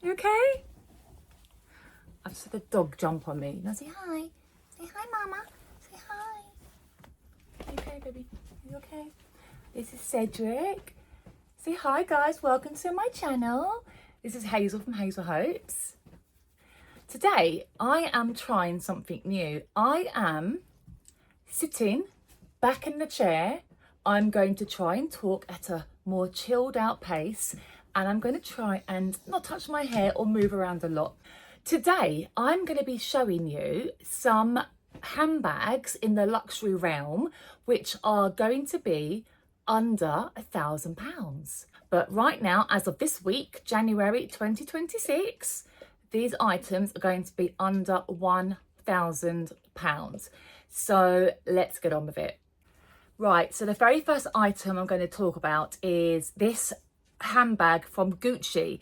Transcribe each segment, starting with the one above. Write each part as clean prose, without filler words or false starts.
You okay? I just had a dog jump on me. Now say hi. Say hi, Mama. Say hi. You okay, baby? You okay? This is Cedric. Say hi, guys. Welcome to my channel. This is Hazel from Hazel Hopes. Today, I am trying something new. I am sitting back in the chair. I'm going to try and talk at a more chilled out pace, and I'm going to try and not touch my hair or move around a lot. Today, I'm going to be showing you some handbags in the luxury realm, which are going to be under £1,000. But right now, as of this week, January 2026, these items are going to be under £1,000. So let's get on with it. Right, so the very first item I'm going to talk about is this handbag from Gucci.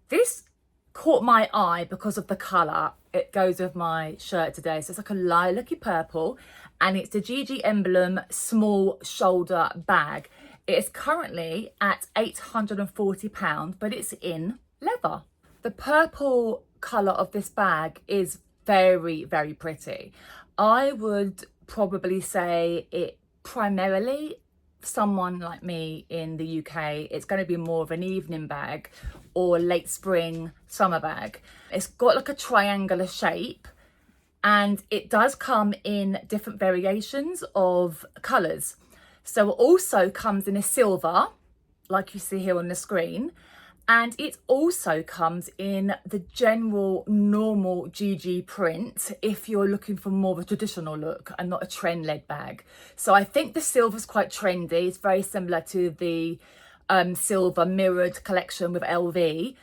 This caught my eye because of the colour. It goes with my shirt today. So it's like a lilac-y purple, and it's the GG emblem small shoulder bag. It is currently at £840, but it's in leather. The purple colour of this bag is very, very pretty. I would probably say it primarily, someone like me in the UK, it's going to be more of an evening bag or late spring summer bag. It's got like a triangular shape, and it does come in different variations of colours. So it also comes in a silver, like you see here on the screen, and it also comes in the general normal GG print if you're looking for more of a traditional look and not a trend-led bag. So I think the silver's quite trendy. It's very similar to the silver mirrored collection with LV,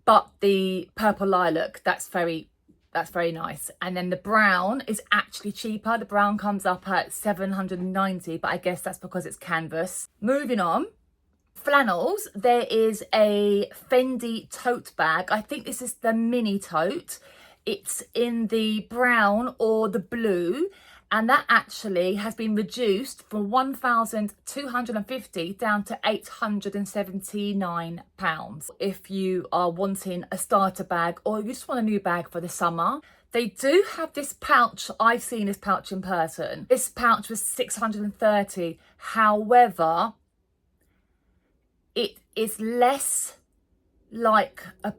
but the purple lilac, that's very nice. And then the brown is actually cheaper. The brown comes up at £790, but I guess that's because it's canvas. Moving on. Flannels, there is a Fendi tote bag. I think this is the mini tote. It's in the brown or the blue, and that actually has been reduced from £1,250 down to £879. If you are wanting a starter bag or you just want a new bag for the summer, they do have this pouch. I've seen this pouch in person. This pouch was £630. However, it is less like a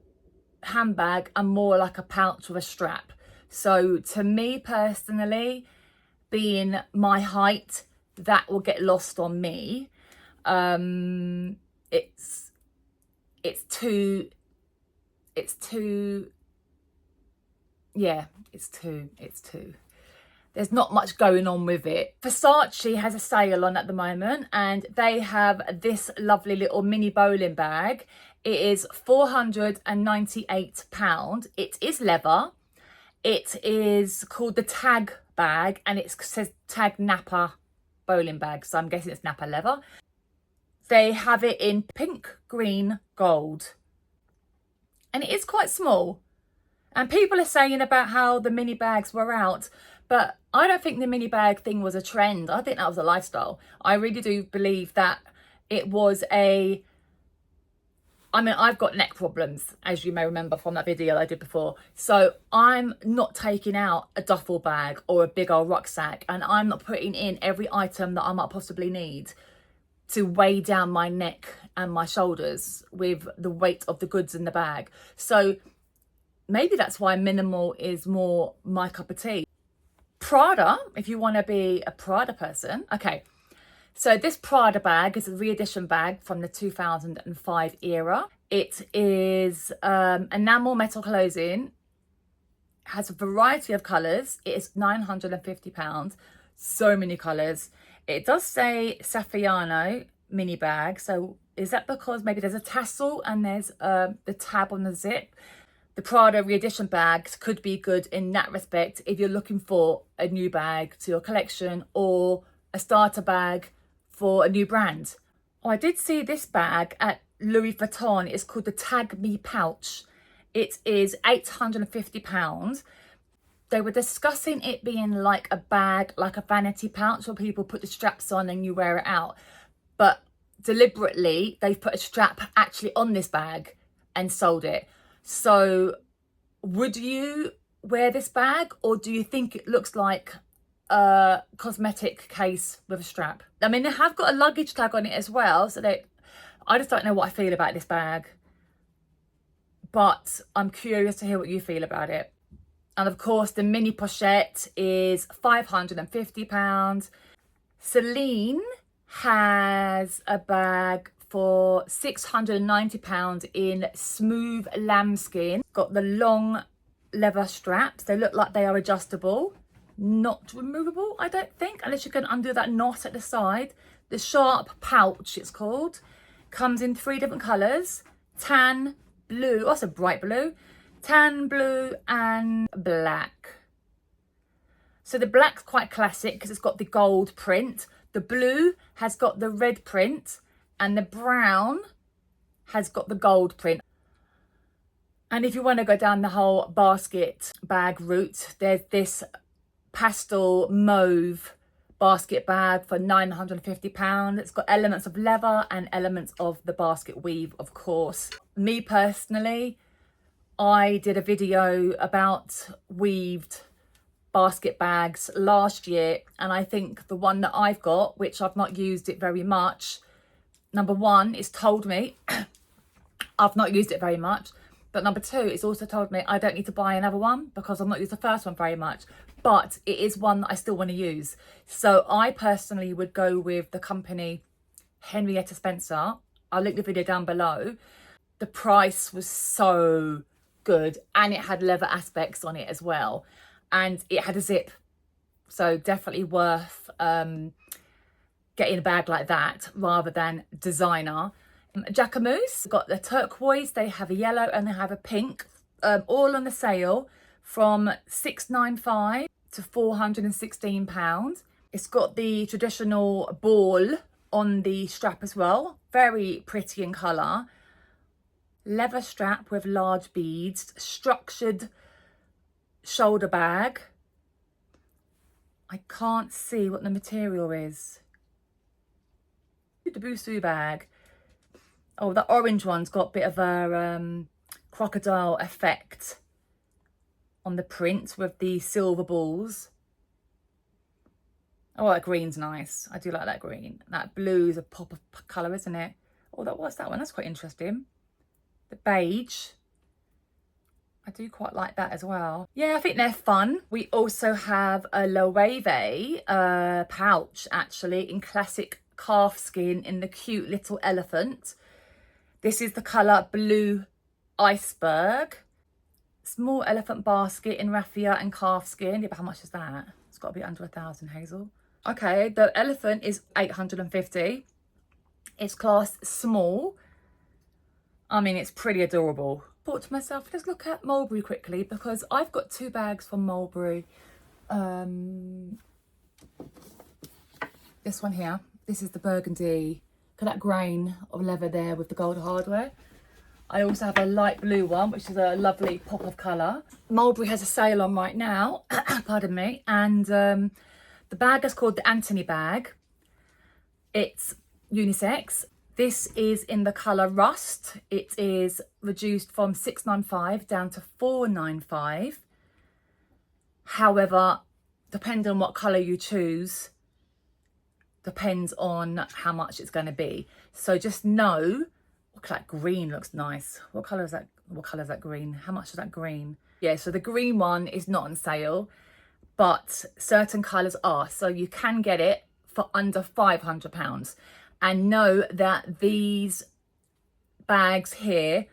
handbag and more like a pouch with a strap. So to me personally, being my height, that will get lost on me. It's too there's not much going on with it. Versace has a sale on at the moment, and they have this lovely little mini bowling bag. It is £498. It is leather. It is called the Tag bag, and it says Tag Napa bowling bag, so I'm guessing it's Napa leather. They have it in pink, green, gold, and it is quite small. And people are saying about how the mini bags were out, but I don't think the mini bag thing was a trend. I think that was a lifestyle. I really do believe that it was I've got neck problems, as you may remember from that video I did before. So I'm not taking out a duffel bag or a big old rucksack, and I'm not putting in every item that I might possibly need to weigh down my neck and my shoulders with the weight of the goods in the bag. So maybe that's why minimal is more my cup of tea. Prada, if you want to be a Prada person. Okay, so this Prada bag is a re-edition bag from the 2005 era. It is enamel metal closing, has a variety of colours. It is £950, so many colours. It does say Saffiano mini bag, so is that because maybe there's a tassel and there's the tab on the zip? The Prada re-edition bags could be good in that respect if you're looking for a new bag to your collection or a starter bag for a new brand. Oh, I did see this bag at Louis Vuitton. It's called the Tag Me pouch. It is £850. They were discussing it being like a bag, like a vanity pouch where people put the straps on and you wear it out. But deliberately, they've put a strap actually on this bag and sold it. So would you wear this bag, or do you think it looks like a cosmetic case with a strap? I mean, they have got a luggage tag on it as well, so I just don't know what I feel about this bag, but I'm curious to hear what you feel about it. And of course, the mini pochette is £550. Celine has a bag for £690 in smooth lambskin. Got the long leather straps. They look like they are adjustable, not removable, I don't think, unless you can undo that knot at the side. The sharp pouch, it's called, comes in 3 different colours: tan, blue, also bright blue, tan, blue and black. So the black's quite classic because it's got the gold print. The blue has got the red print, and the brown has got the gold print. And if you want to go down the whole basket bag route, there's this pastel mauve basket bag for £950. It's got elements of leather and elements of the basket weave, of course. Me personally, I did a video about weaved basket bags last year, and I think the one that I've got, which I've not used it very much, number one, it's told me I've not used it very much, but number two, it's also told me I don't need to buy another one because I've not used the first one very much, but it is one that I still want to use. So I personally would go with the company Henrietta Spencer. I'll link the video down below. The price was so good, and it had leather aspects on it as well, and it had a zip, so definitely worth getting a bag like that rather than designer. Jacquemus got the turquoise, they have a yellow and they have a pink, all on the sale from £695 to £416. It's got the traditional ball on the strap as well, very pretty in colour. Leather strap with large beads, structured shoulder bag. I can't see what the material is. The Busu bag. Oh, the orange one's got a bit of a crocodile effect on the print with the silver balls. Oh, that green's nice. I do like that green. That blue is a pop of colour, isn't it? Oh, what's that one? That's quite interesting. The beige. I do quite like that as well. Yeah, I think they're fun. We also have a Loewe pouch, actually, in classic calf skin in the cute little elephant. This is the colour Blue Iceberg. Small elephant basket in raffia and calf skin. Yeah, but how much is that? It's got to be under 1,000, Hazel. Okay, the elephant is £850. It's classed small. I mean, it's pretty adorable. Thought to myself, let's look at Mulberry quickly, because I've got 2 bags from Mulberry. This one here. This is the burgundy. Look at that grain of leather there with the gold hardware. I also have a light blue one, which is a lovely pop of colour. Mulberry has a sale on right now, pardon me, and the bag is called the Anthony bag. It's unisex. This is in the colour Rust. It is reduced from £695 down to £495. However, depending on what colour you choose, depends on how much it's going to be. So just know, look, that green looks nice. What colour is that? What colour is that green? How much is that green? Yeah, so the green one is not on sale, but certain colours are. So you can get it for under £500. And know that these bags here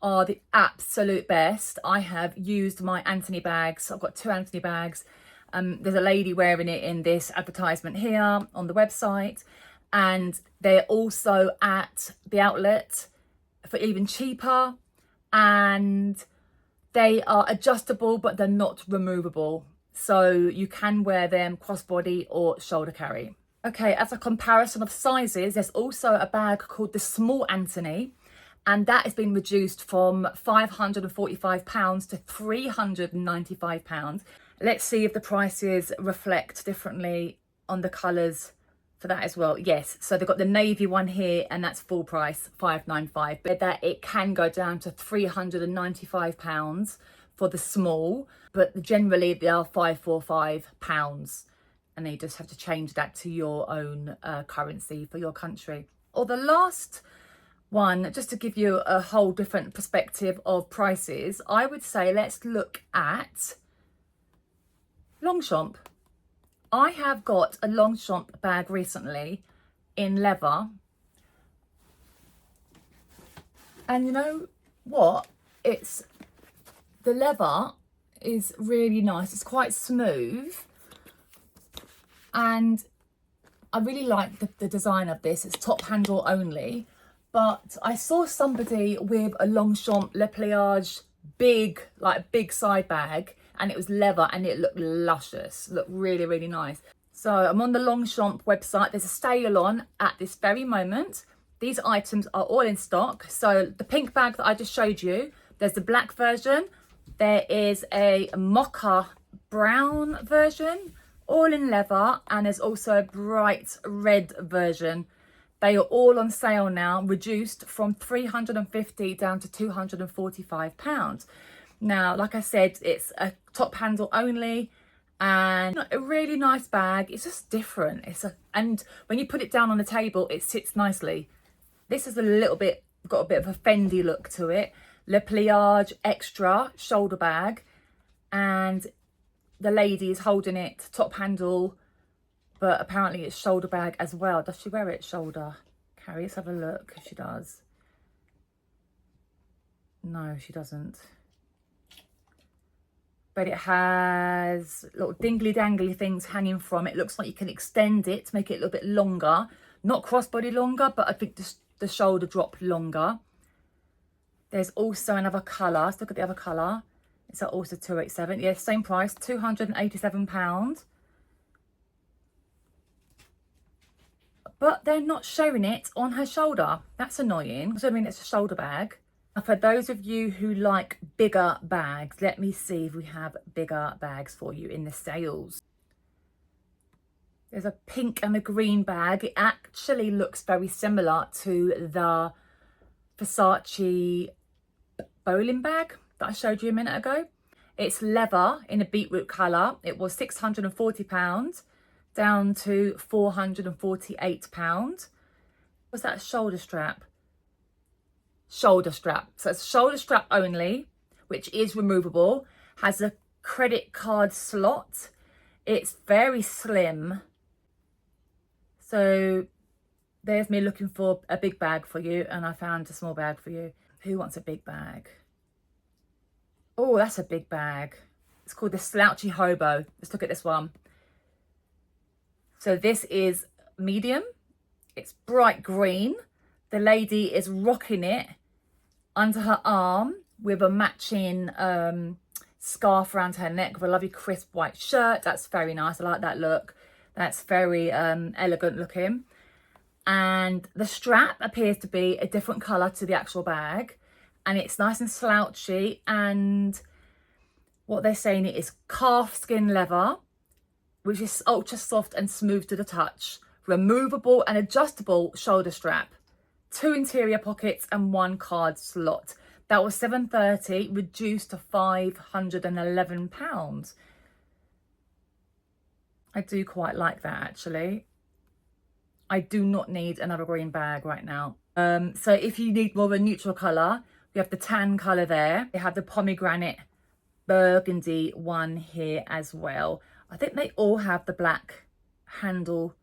are the absolute best. I have used my Anthony bags. I've got 2 Anthony bags. There's a lady wearing it in this advertisement here on the website. And they're also at the outlet for even cheaper. And they are adjustable, but they're not removable. So you can wear them crossbody or shoulder carry. Okay, as a comparison of sizes, there's also a bag called the Small Anthony, and that has been reduced from £545 to £395. Let's see if the prices reflect differently on the colours for that as well. Yes, so they've got the navy one here, and that's full price, £595, but that it can go down to £395 for the small, but generally they are £545, and then you just have to change that to your own currency for your country. Or the last one, just to give you a whole different perspective of prices, I would say let's look at Longchamp. I have got a Longchamp bag recently in leather, and you know what, the leather is really nice. It's quite smooth, and I really like the design of this. It's top handle only, but I saw somebody with a Longchamp Le Pliage big side bag, and it was leather, and it looked luscious, looked really, really nice. So I'm on the Longchamp website. There's a sale on at this very moment. These items are all in stock. So the pink bag that I just showed you, there's the black version, there is a mocha brown version, all in leather, and there's also a bright red version. They are all on sale now, reduced from £350 down to £245. Now, like I said, it's a top handle only, and a really nice bag. It's just different. And when you put it down on the table, it sits nicely. This is got a bit of a Fendi look to it. Le Pliage extra shoulder bag, and the lady is holding it top handle, but apparently it's shoulder bag as well. Does she wear it shoulder? Carrie, let's have a look if she does. No, she doesn't. But it has little dingly dangly things hanging from it. Looks like you can extend it to make it a little bit longer. Not crossbody longer, but I think the shoulder drop longer. There's also another colour. Let's look at the other colour. It's also 287. Yeah, same price, £287. But they're not showing it on her shoulder. That's annoying. I mean, it's a shoulder bag. Now, for those of you who like bigger bags, let me see if we have bigger bags for you in the sales. There's a pink and a green bag. It actually looks very similar to the Versace bowling bag that I showed you a minute ago. It's leather in a beetroot colour. It was £640 down to £448. Was that a shoulder strap? Shoulder strap. So it's shoulder strap only, which is removable. Has a credit card slot. It's very slim. So there's me looking for a big bag for you, and I found a small bag for you. Who wants a big bag? Oh, that's a big bag. It's called the Slouchy Hobo. Let's look at this one. So this is medium. It's bright green. The lady is rocking it under her arm with a matching scarf around her neck with a lovely crisp white shirt. That's very nice. I like that look. That's very elegant looking. And the strap appears to be a different colour to the actual bag. And it's nice and slouchy. And what they're saying it is calf skin leather, which is ultra soft and smooth to the touch. Removable and adjustable shoulder strap. 2 interior pockets and 1 card slot. That was $730, reduced to £511. I do quite like that, actually. I do not need another green bag right now. So if you need more of a neutral colour, we have the tan colour there. We have the pomegranate burgundy one here as well. I think they all have the black handle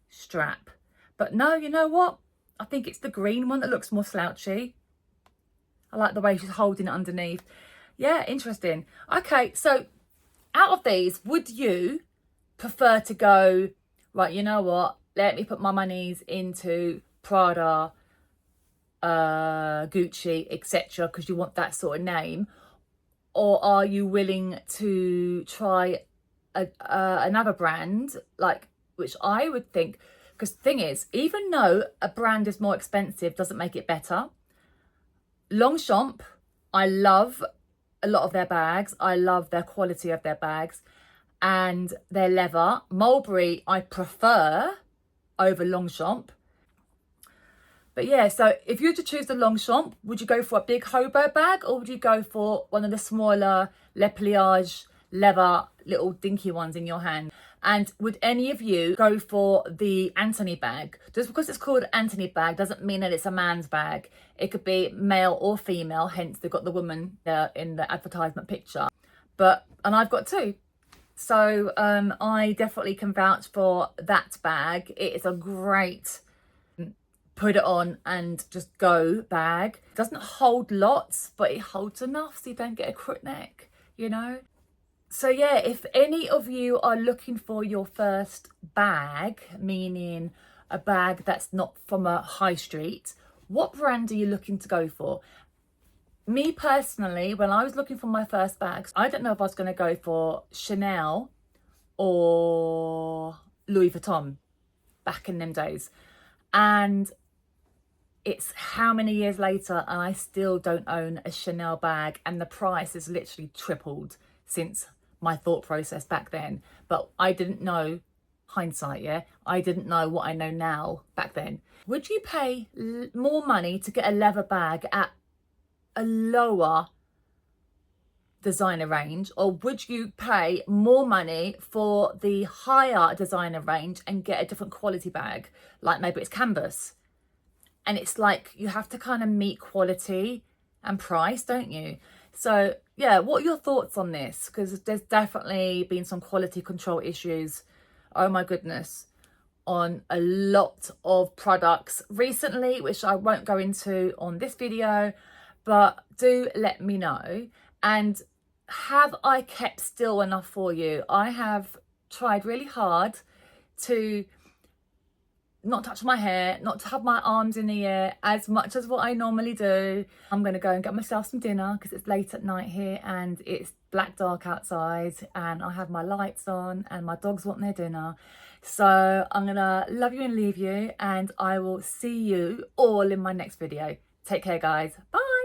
strap. But no, you know what? I think it's the green one that looks more slouchy. I like the way she's holding it underneath. Yeah, interesting. Okay, so out of these, would you prefer to go, right, you know what? Let me put my monies into Prada, Gucci, etc. because you want that sort of name? Or are you willing to try another brand, like, which I would think, because the thing is, even though a brand is more expensive doesn't make it better. Longchamp, I love a lot of their bags. I love their quality of their bags and their leather. Mulberry, I prefer over Longchamp. But yeah, so if you were to choose the Longchamp, would you go for a big hobo bag, or would you go for one of the smaller Le Pliage leather little dinky ones in your hand? And would any of you go for the Anthony bag? Just because it's called Anthony bag doesn't mean that it's a man's bag. It could be male or female, hence they've got the woman in the advertisement picture. And I've got two. So I definitely can vouch for that bag. It is a great put it on and just go bag. It doesn't hold lots, but it holds enough so you don't get a crook neck, you know? So yeah, if any of you are looking for your first bag, meaning a bag that's not from a high street, what brand are you looking to go for? Me personally, when I was looking for my first bags, I don't know if I was going to go for Chanel or Louis Vuitton back in them days. And it's how many years later and I still don't own a Chanel bag, and the price has literally tripled since my thought process back then. But I didn't know, hindsight, yeah, I didn't know what I know now back then. Would you pay more money to get a leather bag at a lower designer range, or would you pay more money for the higher designer range and get a different quality bag, like maybe it's canvas? And it's like you have to kind of meet quality and price, don't you? So yeah, what are your thoughts on this? Because there's definitely been some quality control issues, oh my goodness, on a lot of products recently, which I won't go into on this video, but do let me know. And have I kept still enough for you? I have tried really hard to not touch my hair, not to have my arms in the air as much as what I normally do. I'm going to go and get myself some dinner because it's late at night here and it's black dark outside, and I have my lights on and my dogs want their dinner. So I'm going to love you and leave you, and I will see you all in my next video. Take care, guys. Bye.